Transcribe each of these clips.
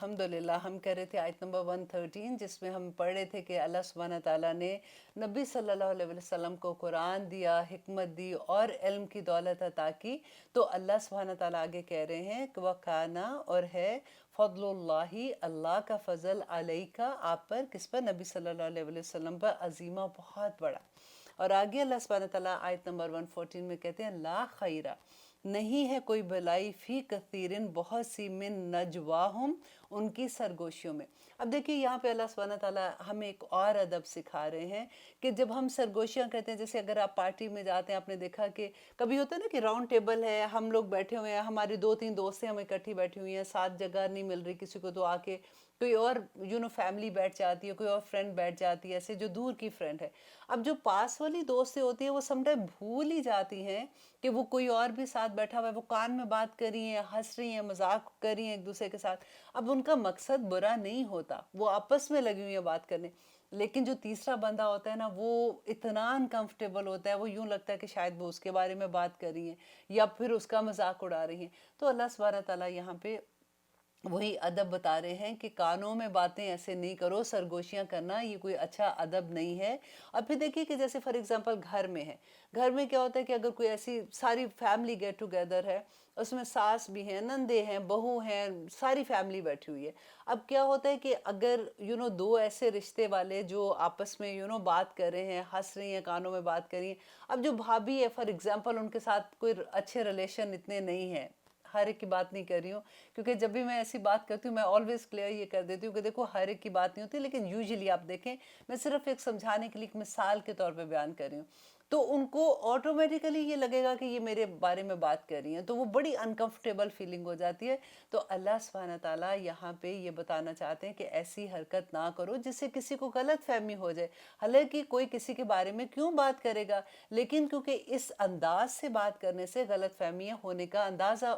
अल्हम्दुलिल्लाह हम कर रहे थे आयत नंबर 113 जिसमें हम पढ़ रहे थे कि अल्लाह सुब्हानहू ताला ने नबी सल्लल्लाहु अलैहि वसल्लम को कुरान दिया, हिकमत दी और इल्म की दौलत अता की। तो अल्लाह सुब्हानहू ताला आगे कह रहे हैं कि वकाना और है फضलुल्लाही अल्लाह का फजल अलैका आप पर, किस पर? नबी सल्लल्लाहु अलैहि वसल्लम पर, अजीमा बहुत बड़ा। और आगे अल्लाह सुब्हानहू ताला आयत नंबर 114 में कहते हैं ला खैरा नहीं है कोई भलाई फ़ी कसीरिन बहुत सी मिन नजवाहुम उनकी सरगोशियों में। अब देखिए यहाँ पे अल्लाह सुब्हानहू ताला हमें एक और अदब सिखा रहे हैं कि जब हम सरगोशियाँ कहते हैं, जैसे अगर आप पार्टी में जाते हैं, आपने देखा कि कभी होता है ना कि राउंड टेबल है, हम लोग बैठे हुए हैं, हमारी 2-3 दोस्तें हम इकट्ठी बैठी हुई हैं, साथ जगह नहीं मिल रही किसी को, तो आके कोई और फैमिली बैठ जाती है, कोई और फ्रेंड बैठ जाती है, ऐसे जो दूर की फ्रेंड है। अब जो पास वाली दोस्तें होती है वो समटाइम भूल ही जाती हैं कि वो कोई और भी साथ बैठा हुआ है, वो कान में बात कर रही हैं, हंस रही हैं, मजाक कर रही हैं एक दूसरे के साथ। अब उनका मकसद बुरा नहीं होता, वो आपस में लगी हुई है बात करने, लेकिन जो तीसरा बंदा होता है ना, वो इतना अनकंफर्टेबल होता है, वो यूं लगता है कि शायद वो उसके बारे में बात कर रही हैं या फिर उसका मजाक उड़ा रही हैं। तो अल्लाह सुब्हानहू ताला यहाँ पे वही अदब बता रहे हैं कि कानों में बातें ऐसे नहीं करो, सरगोशियां करना ये कोई अच्छा अदब नहीं है। और फिर देखिए कि जैसे फॉर एग्जांपल घर में है, घर में क्या होता है कि अगर कोई ऐसी सारी फैमिली गेट टुगेदर है, उसमें सास भी हैं, नंदे हैं, बहू हैं, सारी फैमिली बैठी हुई है। अब क्या होता है कि अगर दो ऐसे रिश्ते वाले जो आपस में बात कर रहे हैं, हंस रही हैं, कानों में बात कर रही हैं। अब जो भाभी है फॉर एग्जांपल, उनके साथ कोई अच्छे रिलेशन इतने नहीं है, हर एक की बात नहीं कर रही हूँ, क्योंकि जब भी मैं ऐसी बात करती हूँ मैं ऑलवेज क्लियर ये कर देती हूँ कि देखो हर एक की बात नहीं होती, लेकिन यूजुअली आप देखें, मैं सिर्फ एक समझाने के लिए एक मिसाल के तौर पे बयान कर रही हूँ, तो उनको ऑटोमेटिकली ये लगेगा कि ये मेरे बारे में बात कर रही हैं, तो वो बड़ी अनकंफर्टेबल फीलिंग हो जाती है। तो अल्लाह सुब्हानहू ताला यहाँ पे ये बताना चाहते हैं कि ऐसी हरकत ना करो जिससे किसी को गलत फहमी हो जाए। हालांकि कोई किसी के बारे में क्यों बात करेगा, लेकिन क्योंकि इस अंदाज से बात करने से गलत फहमियाँ होने का अंदाज़ा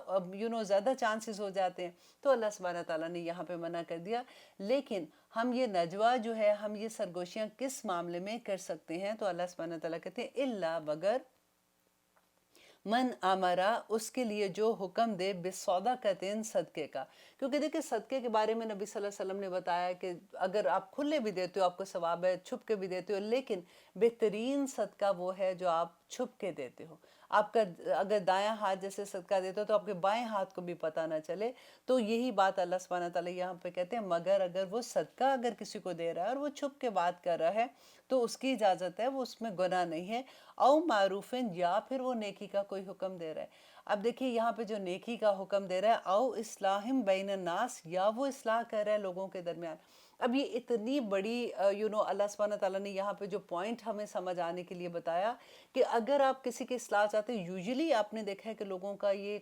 ज़्यादा चांसेस हो जाते हैं। तो अल्लाह सुब्हानहू ताला ने यहाँ पे मना कर दिया। लेकिन हम ये नजवा जो है, हम ये सरगोशियाँ किस मामले में कर सकते हैं? तो अल्लाह सुब्हानहू ताला कहते हैं इल्ला बगर मन आमरा उसके लिए जो हुक्म दे बेसौदा कतिन सदके का। क्योंकि देखिए सदके के बारे में नबी सल्लल्लाहु अलैहि वसल्लम ने बताया कि अगर आप खुले भी देते हो आपको सवाब है, छुप के भी देते हो, लेकिन बेहतरीन सदका वो है जो आप छुप के देते हो। आपका अगर दायां हाथ जैसे सदका देते हो तो आपके बाएं हाथ को भी पता ना चले। तो यही बात अल्लाह सुब्हानहू ताला यहाँ पे कहते हैं, मगर अगर वो सदका अगर किसी को दे रहा है और वो छुप के बात कर रहा है तो उसकी इजाज़त है, वो उसमें गुनाह नहीं है। औ मारूफिन या फिर वो नेकी का कोई हुक्म दे रहा है। अब देखिए यहाँ पे जो नेकी का हुक्म दे रहा है, औ इस्लाहिम बैन नास, या वो इस्लाह कर रहा है लोगों के दरमियान। अब ये इतनी बड़ी अल्लाह सुब्हानहू ताला ने यहाँ पे जो पॉइंट हमें समझ आने के लिए बताया कि अगर आप किसी की इस्लाह चाहते हैं, यूजुअली आपने देखा है कि लोगों का ये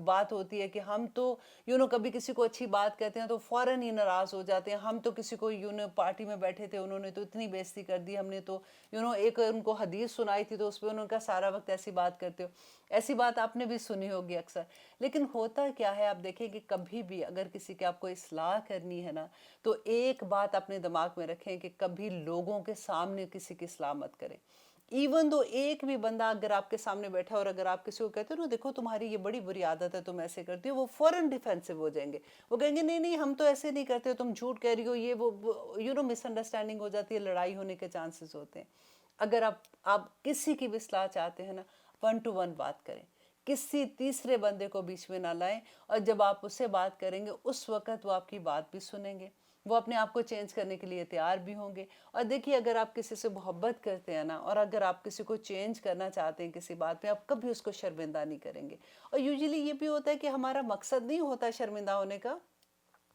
बात होती है कि हम तो कभी किसी को अच्छी बात कहते हैं तो फौरन ही नाराज़ हो जाते हैं। हम तो किसी को पार्टी में बैठे थे, उन्होंने तो इतनी बेइज्जती कर दी, हमने तो एक उनको हदीस सुनाई थी तो उस पर उनका सारा वक्त ऐसी बात करते हो। ऐसी बात आपने भी सुनी होगी अक्सर। लेकिन होता क्या है, आप देखें कि कभी भी अगर किसी की आपको इस्लाह करनी है ना, तो एक बात अपने दिमाग में रखें कि कभी लोगों के सामने किसी की इस्लाह मत करें। इवन दो एक भी बंदा अगर आपके सामने बैठा और अगर आप किसी को कहते हो ना, देखो तुम्हारी ये बड़ी बुरी आदत है, तुम ऐसे करती हो, वो फौरन डिफेंसिव हो जाएंगे। वो कहेंगे नहीं नहीं हम तो ऐसे नहीं करते, तुम झूठ कह रही हो, ये वो मिसअंडरस्टैंडिंग हो जाती है, लड़ाई होने के चांसेस होते हैं। अगर आप किसी की भी इस्लाह चाहते हैं ना, 1 to 1 बात करें, किसी तीसरे बंदे को बीच में ना लाएं। और जब आप उससे बात करेंगे उस वक्त वो आपकी बात भी सुनेंगे, वो अपने आप को चेंज करने के लिए तैयार भी होंगे। और देखिए अगर आप किसी से मोहब्बत करते हैं ना, और अगर आप किसी को चेंज करना चाहते हैं किसी बात में, आप कभी उसको शर्मिंदा नहीं करेंगे। और यूजुअली ये भी होता है कि हमारा मकसद नहीं होता शर्मिंदा होने का,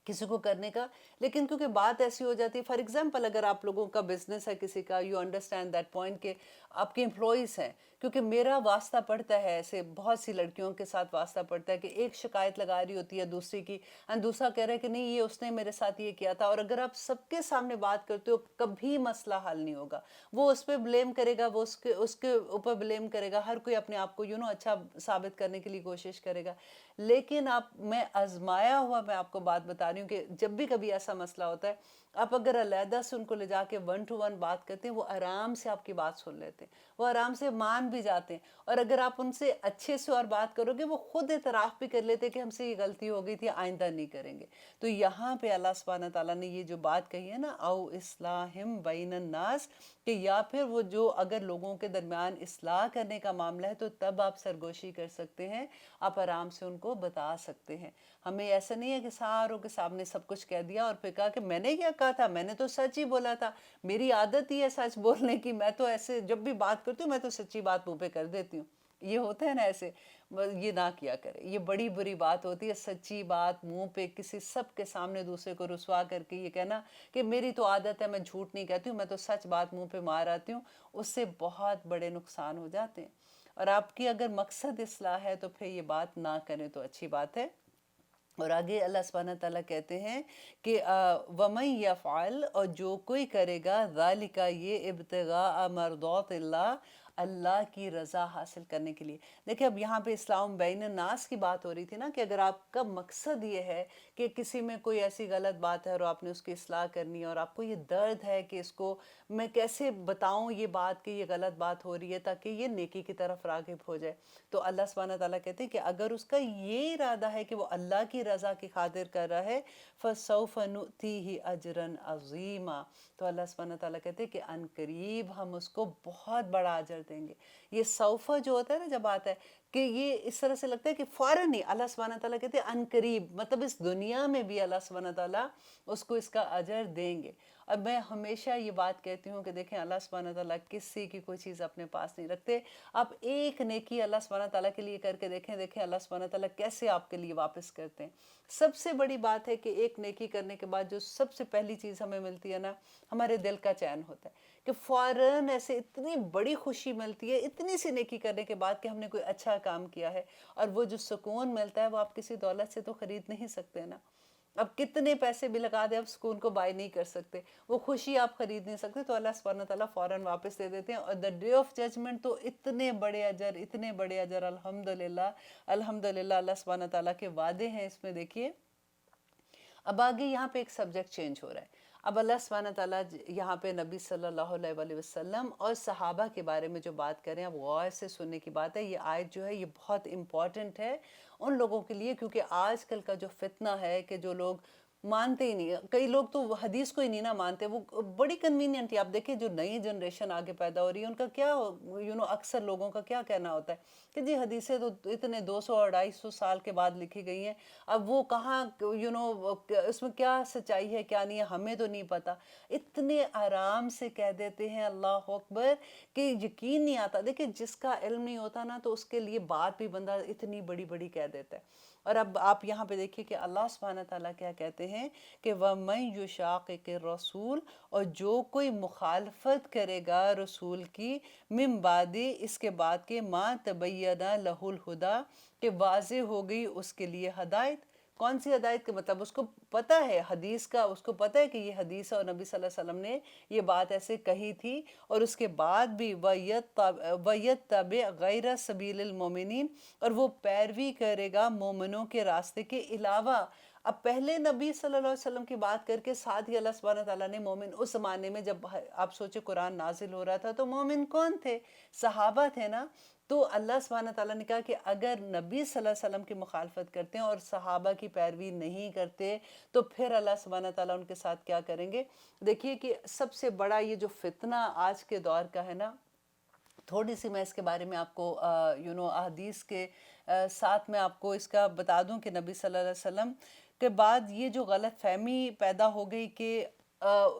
किसी को करने का, लेकिन क्योंकि बात ऐसी हो जाती है। फॉर एग्जांपल अगर आप लोगों का बिजनेस है किसी का, यू अंडरस्टैंड दैट पॉइंट के आपके एम्प्लॉइज हैं, क्योंकि मेरा वास्ता पड़ता है, ऐसे बहुत सी लड़कियों के साथ वास्ता पड़ता है कि एक शिकायत लगा रही होती है दूसरी की, एंड दूसरा कह रहा है कि नहीं ये उसने मेरे साथ ये किया था। और अगर आप सबके सामने बात करते हो कभी मसला हल नहीं होगा। वो उस पर ब्लेम करेगा, वो उसके उसके ऊपर ब्लेम करेगा, हर कोई अपने आप को अच्छा साबित करने के लिए कोशिश करेगा। लेकिन मैं आजमाया हुआ मैं आपको बात बता रही हूँ कि जब भी कभी ऐसा मसला होता है, आप अगर अलहदा से उनको ले जाके 1 to 1 बात करते हैं, वो आराम से आपकी बात सुन लेते वो आराम से मान भी जाते हैं, और अगर आप उनसे अच्छे से और बात करोगे वो खुद एतराफ़ भी कर लेते हैं कि हमसे ये गलती हो गई थी, आइंदा नहीं करेंगे। तो यहाँ पे अल्लाह सुब्हानहू तआला ने ये जो बात कही है ना, औ इस्लाहिम बैनन नास, कि या फिर वो जो अगर लोगों के दरमियान इस्लाह करने का मामला है तो तब आप सरगोशी कर सकते हैं, आप आराम से उनको बता सकते हैं। हमें ऐसा नहीं है कि सारों के सामने सब कुछ कह दिया और फिर कहा कि मैंने क्या कहा था, मैंने तो सच ही बोला था, मेरी आदत ही है सच बोलने की, मैं तो ऐसे जब भी बात करती हूँ मैं तो सच्ची बात मुंह पे कर देती हूँ। ये होता है ना ऐसे, ये ना किया करें, ये बड़ी बुरी बात होती है, सच्ची बात मुंह पे किसी सब के सामने दूसरे को रुसवा करके ये कहना कि मेरी तो आदत है, मैं झूठ नहीं कहती हूँ, मैं तो सच बात मुंह पे मार आती हूँ। उससे बहुत बड़े नुकसान हो जाते हैं। और आपकी अगर मकसद इस्लाह है तो फिर ये बात ना करें तो अच्छी बात है। और आगे अल्लाह सुब्हानहू तआला कहते हैं कि वमन यफ़अल, और जो कोई करेगा ज़ालिका ये इब्तिगा मरदातिल्लाह, अल्लाह की रज़ा हासिल करने के लिए। देखिए अब यहाँ पे इस्लाम बैन नास की बात हो रही थी ना, कि अगर आपका मकसद ये है कि किसी में कोई ऐसी गलत बात है और आपने उसकी इस्लाह करनी है, और आपको ये दर्द है कि इसको मैं कैसे बताऊं ये बात कि ये गलत बात हो रही है ताकि ये नेकी की तरफ राग़िब हो जाए, तो अल्लाह सुब्हानहू तआला कहते हैं कि अगर उसका ये इरादा है कि वो अल्लाह की रज़ा की खातिर कर रहा है, फ़सौफ़ नुअतीही अजरन अज़ीमा, तो अल्लाह सुब्हानहू तआला कहते हैं कि अनकरीब हम उसको बहुत बड़ा अजर देंगे। ये सौफ़ा जो होता है ना जब आता है, कि ये इस तरह से लगता है कि फ़ौरन ही, अल्लाह सुब्हानहू तआला कहते हैं अनकरीब, मतलब इस दुनिया में भी अल्लाह सुब्हानहू तआला उसको इसका अजर देंगे। अब मैं हमेशा ये बात कहती हूँ कि देखें अल्लाह सुब्हानहू तआला किसी की कोई चीज़ अपने पास नहीं रखते। आप एक नेकी अल्लाह सुब्हानहू तआला के लिए करके देखें, देखें अल्लाह सुब्हानहू तआला कैसे आपके लिए वापस करते हैं। सबसे बड़ी बात है कि एक नेकी करने के बाद जो सबसे पहली चीज़ हमें मिलती है ना, हमारे दिल का चैन होता है, कि फ़ौरन ऐसे इतनी बड़ी खुशी मिलती है इतनी सी नेकी करने के बाद कि हमने कोई अच्छा काम किया है। और वो जो सुकून मिलता है वो आप किसी दौलत से तो ख़रीद नहीं सकते ना। अब कितने पैसे भी लगा दें, आप सुकून को बाय नहीं कर सकते, वो खुशी आप खरीद नहीं सकते। तो अल्लाह सुब्हानहू तआला फ़ौरन वापस दे देते हैं। और द डे ऑफ जजमेंट तो इतने बड़े अजर, इतने बड़े अजर, अल्हम्दुलिल्लाह, अल्हम्दुलिल्लाह अल्लाह सुब्हानहू तआला के वादे हैं इसमें। देखिए अब आगे यहाँ पे एक सब्जेक्ट चेंज हो रहा है। अब अल्लाह सुब्हानहू तआला यहाँ पे नबी सल्लल्लाहु अलैहि वसल्लम और सहाबा के बारे में जो बात करें, अब गौर से सुनने की बात है। ये आयत जो है ये बहुत इम्पॉर्टेंट है उन लोगों के लिए, क्योंकि आजकल का जो फितना है कि जो लोग मानते ही नहीं, कई लोग तो हदीस को ही नहीं ना मानते, वो बड़ी कन्वीनियंट है। आप देखिए जो नई जनरेशन आगे पैदा हो रही है उनका क्या, अक्सर लोगों का क्या कहना होता है कि जी हदीसें तो इतने 200 और 250 साल के बाद लिखी गई हैं, अब वो कहाँ, इसमें क्या सच्चाई है क्या नहीं है हमें तो नहीं पता। इतने आराम से कह देते हैं अल्लाह अकबर कि यकीन नहीं आता। देखिए जिसका इल्म नहीं होता ना तो उसके लिए बात भी बंदा इतनी बड़ी बड़ी कह देता है। और अब आप यहाँ पे देखिए कि अल्लाह सुब्हानहू तआला क्या कहते हैं कि वमन युशाक़िक़ि रसूल, और जो कोई मुखालफत करेगा रसूल की, मिन बादि, इसके बाद के, मा तबय्यना लहुल हुदा, कि वाज़े हो गई उसके लिए हदायत। कौन सी हदायत के, मतलब उसको पता है हदीस का, उसको पता है कि ये हदीस है और नबी सल्लल्लाहु अलैहि वसल्लम ने ये बात ऐसे कही थी, और उसके बाद भी वयत्तबि गैर सबीलिल मोमिनीन, और वो पैरवी करेगा मोमिनों के रास्ते के अलावा। अब पहले नबी सल्लल्लाहु अलैहि वसल्लम की बात करके साथ ही अल्लाह सुब्हानहू तआला ने मोमिन, उस ज़माने में जब आप सोचे कुरान नाजिल हो रहा था तो मोमिन कौन थे, सहाबा थे ना। तो अल्लाह सुब्हानहू तआला ने कहा कि अगर नबी सल्लल्लाहु अलैहि वसल्लम की मुखालफत करते हैं और सहाबा की पैरवी नहीं करते तो फिर अल्लाह सुब्हानहू तआला उनके साथ क्या करेंगे। देखिए कि सबसे बड़ा ये जो फितना आज के दौर का है ना, थोड़ी सी मैं इसके बारे में आपको अहदीस के साथ में आपको इसका बता दूं कि नबी सल्लल्लाहु अलैहि वसल्लम के बाद ये जो गलत फहमी पैदा हो गई कि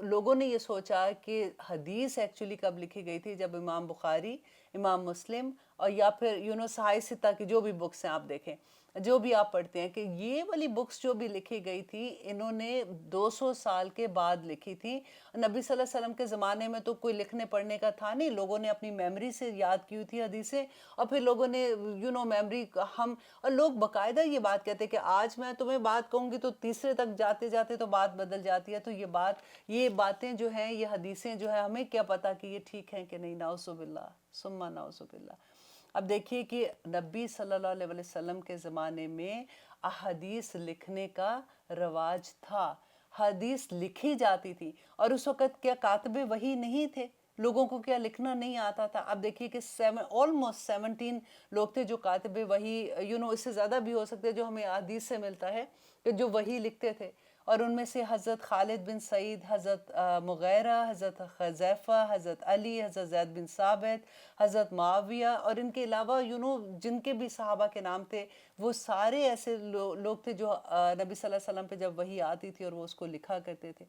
लोगों ने ये सोचा कि हदीस एक्चुअली कब लिखी गई थी, जब इमाम बुखारी, इमाम मुस्लिम और या फिर सहाई सित्ता की जो भी बुक्स हैं आप देखें, जो भी आप पढ़ते हैं, कि ये वाली बुक्स जो भी लिखी गई थी इन्होंने 200 साल के बाद लिखी थी। नबी सल्लल्लाहु अलैहि वसल्लम के ज़माने में तो कोई लिखने पढ़ने का था नहीं, लोगों ने अपनी मेमोरी से याद की हुई थी हदीसें, और फिर लोगों ने मेमोरी हम, और लोग बाकायदा ये बात कहते हैं कि आज मैं तुम्हें बात कहूँगी तो तीसरे तक जाते जाते तो बात बदल जाती है। तो ये बातें जो हैं, ये हदीसें जो है, हमें क्या पता कि ये ठीक हैं कि नहीं, नाउज़ुबिल्लाह सुम्मा नाउज़ुबिल्लाह। अब देखिए कि नबी सल्लल्लाहु अलैहि वसल्लम के ज़माने में अहदीस लिखने का रवाज था, हदीस लिखी जाती थी, और उस वक़्त क्या कातिबे वही नहीं थे, लोगों को क्या लिखना नहीं आता था? आप देखिए कि ऑलमोस्ट 17 लोग थे जो कातिब वही, इससे ज़्यादा भी हो सकते हैं जो हमें हदीस से मिलता है कि जो वही लिखते थे। और उनमें से हज़रत खालिद बिन सईद, हज़रत मुगैरा, हज़रत खज़ैफ़ा, हज़रत अली, हज़रत ज़ैद बिन साबित, हज़रत मुआविया, और इनके अलावा जिनके भी सहाबा के नाम थे, वो सारे ऐसे लोग थे जो नबी सल्लल्लाहु अलैहि वसल्लम पे जब वही आती थी और वो उसको लिखा करते थे।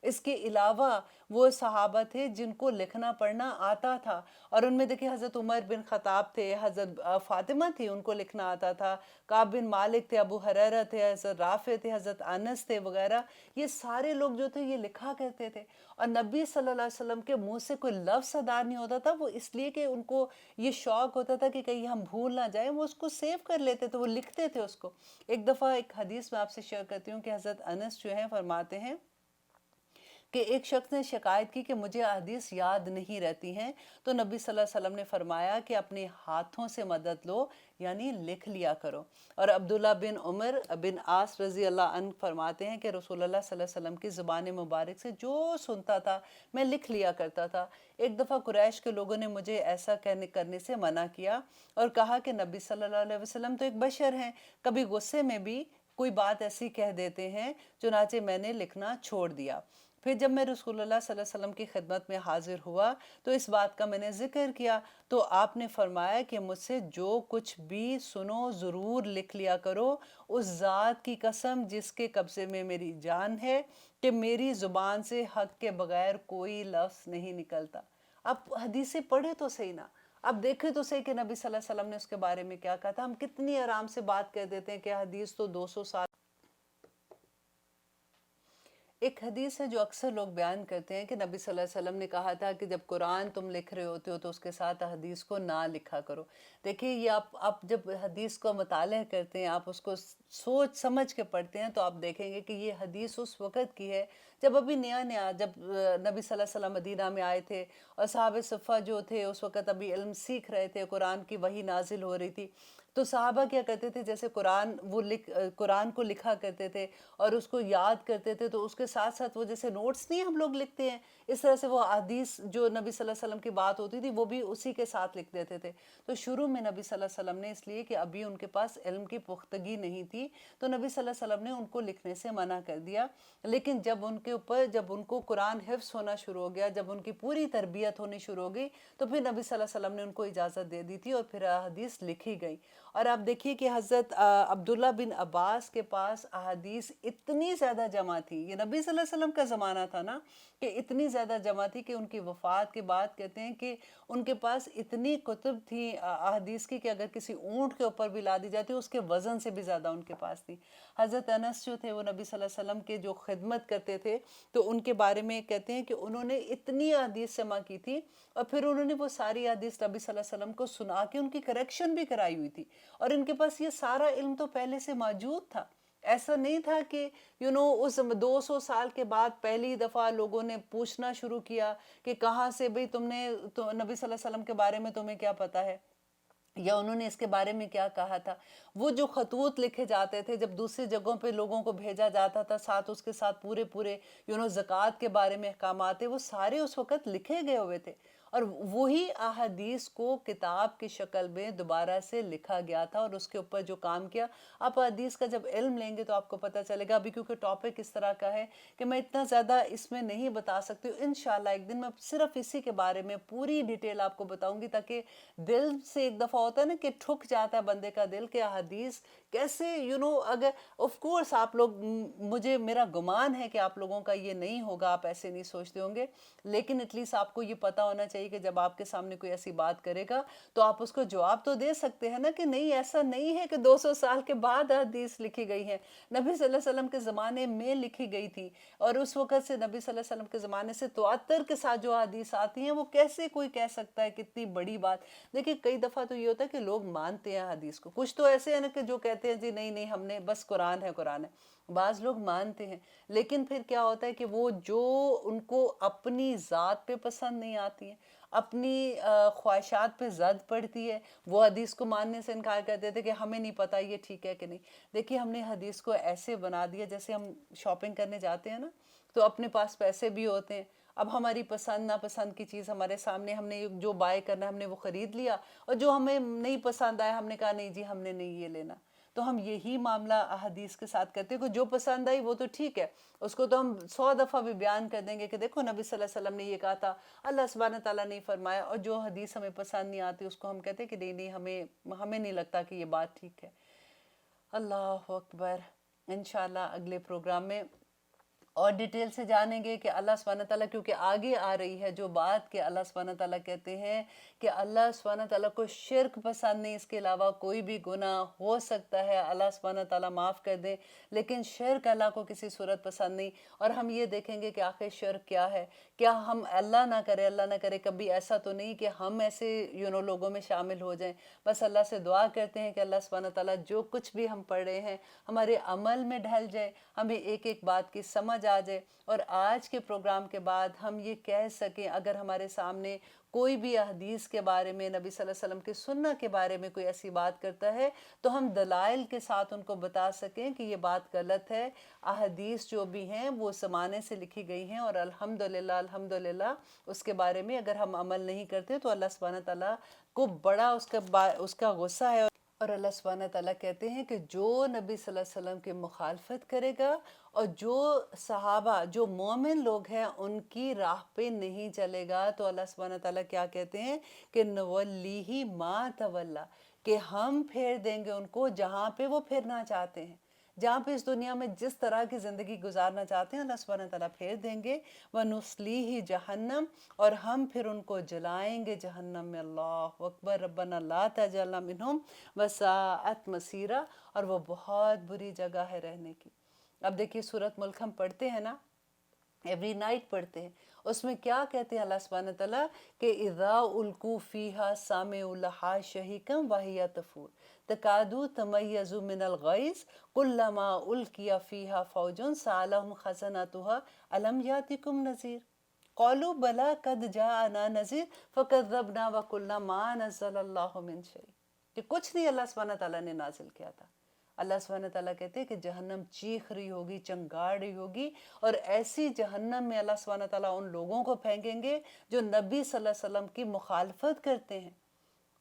इसके अलावा वो सहाबा थे जिनको लिखना पढ़ना आता था, और उनमें देखिए हज़रत उमर बिन ख़त्ताब थे, हज़रत फ़ातिमा थी, उनको लिखना आता था, काब बिन मालिक थे, अबू हुरैरा थे, हज़रत राफ़े थे, हज़रत अनस थे वगैरह। ये सारे लोग जो थे ये लिखा करते थे, और नबी सल्लल्लाहु अलैहि वसल्लम के मुंह से कोई लफ्ज़ अदा नहीं होता था, वो इसलिए कि उनको ये शौक होता था कि कहीं हम भूल ना जाएं, वो उसको सेव कर लेते थे, वो लिखते थे उसको। एक दफ़ा एक हदीस में आपसे शेयर करती हूँ कि हज़रत अनस जो है फरमाते हैं कि एक शख्स ने शिकायत की कि मुझे हदीस याद नहीं रहती हैं, तो नबी सल्लल्लाहु अलैहि वसल्लम ने फरमाया कि अपने हाथों से मदद लो, यानी लिख लिया करो। और अब्दुल्ला बिन उमर बिन आस रज़ी अल्लाह अन फरमाते हैं कि रसूलुल्लाह सल्लल्लाहु अलैहि वसल्लम की ज़ुबान मुबारक से जो सुनता था मैं लिख लिया करता था। एक दफ़ा कुरैश के लोगों ने मुझे ऐसा करने से मना किया और कहा कि नबी सल्लल्लाहु अलैहि वसल्लम तो एक बशर हैं, कभी गुस्से में भी कोई बात ऐसी कह देते हैं, चुनाचे मैंने लिखना छोड़ दिया। फिर जब मैं रसूलुल्लाह सल्लल्लाहु अलैहि वसल्लम की खिदमत में हाजिर हुआ तो इस बात का मैंने जिक्र किया, तो आपने फरमाया कि मुझसे जो कुछ भी सुनो ज़रूर लिख लिया करो, उस ज़ात की कसम जिसके कब्ज़े में मेरी जान है, कि मेरी ज़ुबान से हक़ के बगैर कोई लफ्ज़ नहीं निकलता। आप हदीसें पढ़े तो सही ना, आप देखें तो सही कि नबी सल्लल्लाहु अलैहि वसल्लम ने उसके बारे में क्या कहा था। हम कितनी आराम से बात कर देते हैं कि हदीस तो 200 साल। एक हदीस है जो अक्सर लोग बयान करते हैं कि नबी सल्लल्लाहु अलैहि वसल्लम ने कहा था कि जब कुरान तुम लिख रहे होते हो तो उसके साथ हदीस को ना लिखा करो। देखिए ये आप जब हदीस को मुताला करते हैं, आप उसको सोच समझ के पढ़ते हैं, तो आप देखेंगे कि ये हदीस उस वक़्त की है जब अभी नया नया, जब नबी सल्लल्लाहु अलैहि वसल्लम मदीना में आए थे और सहाबे सुफ़ा जो थे उस वक़्त अभी इल्म सीख रहे थे, कुरान की वही नाजिल हो रही थी। तो सहाबा क्या करते थे, जैसे कुरान को लिखा करते थे और उसको याद करते थे, तो उसके साथ साथ वो जैसे नोट्स नहीं हम लोग लिखते हैं, इस तरह से वो हदीस जो नबी सल्लल्लाहु अलैहि वसल्लम की बात होती थी वो भी उसी के साथ लिख देते थे। तो शुरू में नबी सल्लल्लाहु अलैहि वसल्लम ने, इसलिए कि अभी उनके पास इल्म की पुख्तगी नहीं थी, तो नबी सल्लल्लाहु अलैहि वसल्लम ने उनको लिखने से मना कर दिया। लेकिन जब उनको कुरान हिफ्स होना शुरू हो गया, जब उनकी पूरी तरबियत होनी शुरू हो गई, तो फिर नबी सल्लल्लाहु अलैहि वसल्लम ने उनको इजाज़त दे दी थी और फिर हदीस लिखी गई। और आप देखिए कि हज़रत अब्दुल्ला बिन अब्बास के पास अहादीस इतनी ज़्यादा जमा थी, ये नबी सल्लल्लाहु अलैहि वसल्लम का ज़माना था ना, कि इतनी ज़्यादा जमा थी कि उनकी वफ़ात के बाद कहते हैं कि उनके पास इतनी कुतुब थी अहादीस की कि अगर किसी ऊँट के ऊपर भी ला दी जाती उसके वज़न से भी ज़्यादा उनके पास थी। हज़रत अनस जो थे वो नबी सल्लल्लाहु अलैहि वसल्लम के जो खिदमत करते थे, तो उनके बारे में कहते हैं कि उन्होंने इतनी अहादीस जमा की थी और फिर उन्होंने वो सारी हदीस नबी सल्लल्लाहु अलैहि वसल्लम को सुना के उनकी करेक्शन भी कराई हुई थी, और इनके पास ये सारा इल्म तो पहले से मौजूद था। ऐसा नहीं था कि उस 200 साल के बाद पहली दफ़ा लोगों ने पूछना शुरू किया कि कहाँ से भाई तुमने, तो नबी सल्लल्लाहु अलैहि वसल्लम के बारे में तुम्हें क्या पता है, या उन्होंने इसके बारे में क्या कहा था। वो जो खतूत लिखे जाते थे जब दूसरी जगहों पे लोगों को भेजा जाता था, साथ उसके साथ पूरे पूरे ज़कात के बारे में अहकामात, वो सारे उस वक़्त लिखे गए हुए थे, और वही अहादीस को किताब की शक्ल में दोबारा से लिखा गया था और उसके ऊपर जो काम किया। आप हदीस का जब इल्म लेंगे तो आपको पता चलेगा। अभी क्योंकि टॉपिक इस तरह का है कि मैं इतना ज़्यादा इसमें नहीं बता सकती हूँ, इंशाल्लाह एक दिन मैं सिर्फ इसी के बारे में पूरी डिटेल आपको बताऊंगी, ताकि दिल से एक दफ़ा होता है ना कि ठुक जाता है बंदे का दिल कि हदीस कैसे अगर ऑफ कोर्स आप लोग मुझे मेरा गुमान है कि आप लोगों का ये नहीं होगा, आप ऐसे नहीं सोचते होंगे, लेकिन एटलीस्ट आपको ये पता होना चाहिए कि जब आपके सामने कोई ऐसी बात करेगा तो आप उसको जवाब तो दे सकते हैं ना कि नहीं, ऐसा नहीं है कि 200 साल के बाद हदीस लिखी गई है, नबी सल्लल्लाहु अलैहि वसल्लम के ज़माने में लिखी गई थी, और उस वक़्त से नबी सल्लल्लाहु अलैहि वसल्लम के ज़माने से तवात्तर के साथ जो हदीस आती हैं वो कैसे कोई कह सकता है कितनी बड़ी बात। देखिए कई दफ़ा तो ये होता है कि लोग मानते हैं हदीस को, कुछ तो ऐसे हैं ना कि जो कहते हैं जी नहीं नहीं हमने बस कुरान है कुरान है, बाज़ लोग मानते हैं, लेकिन फिर क्या होता है कि वो जो उनको अपनी ज़ात पे पसंद नहीं आती है, अपनी ख्वाहिशात पे ज़द पड़ती है, वो हदीस को मानने से इनकार कर देते कि हमें नहीं पता ये ठीक है कि नहीं। देखिए हमने हदीस को ऐसे बना दिया जैसे हम शॉपिंग करने जाते हैं ना, तो अपने पास पैसे भी होते हैं, اب ہماری پسند ناپسند کی چیز ہمارے سامنے، ہم نے جو بائی کرنا ہے ہم نے وہ خرید لیا، اور جو ہمیں نہیں پسند آیا ہم نے کہا نہیں جی ہم نے نہیں یہ لینا۔ تو ہم یہی معاملہ احادیث کے ساتھ کرتے ہیں کہ جو پسند آئی وہ تو ٹھیک ہے، اس کو تو ہم 100 دفعہ بھی بیان کر دیں گے کہ دیکھو نبی صلی اللہ علیہ وسلم نے یہ کہا تھا، اللہ سبحانہ تعالیٰ نے فرمایا، اور جو حدیث ہمیں پسند نہیں آتی اس کو ہم کہتے ہیں کہ نہیں نہیں ہمیں نہیں لگتا کہ یہ بات ٹھیک ہے۔ اللہ اکبر۔ انشاءاللہ اگلے پروگرام میں اور ڈیٹیل سے جانیں گے کہ اللہ سبحانہ تعالیٰ، کیونکہ آگے آ رہی ہے جو بات کہ اللہ سبحانہ تعالیٰ کہتے ہیں کہ اللہ سبحانہ تعالیٰ کو شرک پسند نہیں، اس کے علاوہ کوئی بھی گناہ ہو سکتا ہے اللہ سبحانہ تعالیٰ معاف کر دے، لیکن شرک اللہ کو کسی صورت پسند نہیں۔ اور ہم یہ دیکھیں گے کہ آخر شرک کیا ہے، کیا ہم اللہ نہ کرے کبھی ایسا تو نہیں کہ ہم ایسے لوگوں میں شامل ہو جائیں۔ بس اللہ سے دعا کرتے ہیں کہ اللہ سبحانہ تعالیٰ جو کچھ بھی ہم پڑھ رہے ہیں ہمارے عمل میں ڈھل جائے، ہمیں ایک ایک بات کی سمجھ آ جائے، اور آج کے پروگرام کے بعد ہم یہ کہہ سکیں اگر ہمارے سامنے کوئی بھی احادیث کے بارے میں، نبی صلی اللہ علیہ وسلم کی سنت کے بارے میں کوئی ایسی بات کرتا ہے تو ہم دلائل کے ساتھ ان کو بتا سکیں کہ یہ بات غلط ہے۔ احادیث جو بھی ہیں وہ زمانے سے لکھی گئی ہیں، اور الحمدللہ اس کے بارے میں اگر ہم عمل نہیں کرتے تو اللہ سبحانہ تعالیٰ کو بڑا اس کا غصہ ہے، اور اللہ سبحانہ تعالیٰ کہتے ہیں کہ جو نبی صلی اللہ علیہ وسلم کی مخالفت کرے گا اور جو صحابہ، جو مومن لوگ ہیں ان کی راہ پہ نہیں چلے گا، تو اللہ سبحانہ تعالیٰ کیا کہتے ہیں کہ نولیہ ما تولا، کہ ہم پھیر دیں گے ان کو جہاں پہ وہ پھرنا چاہتے ہیں، جہاں پہ اس دنیا میں جس طرح کی زندگی گزارنا چاہتے ہیں اللہ سبحانہ تعالیٰ پھیر دیں گے۔ وَنُصْلِيهِ جَهَنَّمْ، اور ہم پھر ان کو جلائیں گے جہنم میں۔ اللہ اکبر۔ ربنا لا تجعلنا منہم وساءت مصیرا، اور وہ بہت بری جگہ ہے رہنے کی۔ اب دیکھیے سورۃ ملک ہم پڑھتے ہیں نا، ایوری نائٹ پڑھتے ہیں، اس میں کیا کہتے ہیں اللہ سبحانہ تعالیٰ کہ اذا القوا فیہا سمعوا لہا شہیقا وہی تفور تکاد تمیز من الغیظ کلما القی فیہا فوج سألہم خزنتها الم یاتکم نذیر قالوا بلی قد جاءنا نذیر فکذبنا وقلنا ما نزل اللہ من شیء، کہ کچھ نہیں اللہ سبحانہ تعالیٰ نے نازل کیا تھا۔ اللہ سبحانہ تعالیٰ کہتے ہیں کہ جہنم چیخ رہی ہوگی، چنگاڑ رہی ہوگی، اور ایسی جہنم میں اللہ سبحانہ تعالیٰ ان لوگوں کو پھینکیں گے جو نبی صلی اللہ علیہ وسلم کی مخالفت کرتے ہیں،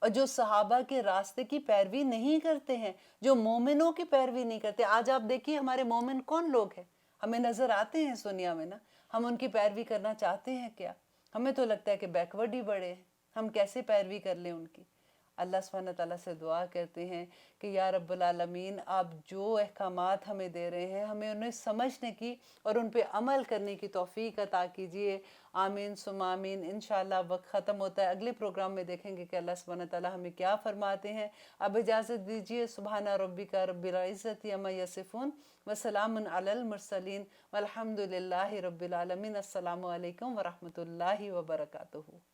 اور جو صحابہ کے راستے کی پیروی نہیں کرتے ہیں، جو مومنوں کی پیروی نہیں کرتے۔ آج آپ دیکھیے ہمارے مومن کون لوگ ہیں، ہمیں نظر آتے ہیں اس دنیا میں نا، ہم ان کی پیروی کرنا چاہتے ہیں کیا؟ ہمیں تو لگتا ہے کہ بیکورڈ ہی بڑے ہیں، ہم کیسے پیروی کر لیں ان کی؟ اللہ سبحانہ تعالیٰ سے دعا کرتے ہیں کہ یا رب العالمین، آپ جو احکامات ہمیں دے رہے ہیں ہمیں انہیں سمجھنے کی اور ان پہ عمل کرنے کی توفیق عطا کیجیے۔ آمین ثم آمین۔ انشاءاللہ وقت ختم ہوتا ہے، اگلے پروگرام میں دیکھیں گے کہ اللہ سبحانہ تعالیٰ ہمیں کیا فرماتے ہیں۔ اب اجازت دیجیے، سبحان ربک رب العزت عما یصفون وسلام علی المرسلین والحمد للہ رب العالمین۔ السلام علیکم ورحمۃ اللہ وبرکاتہ۔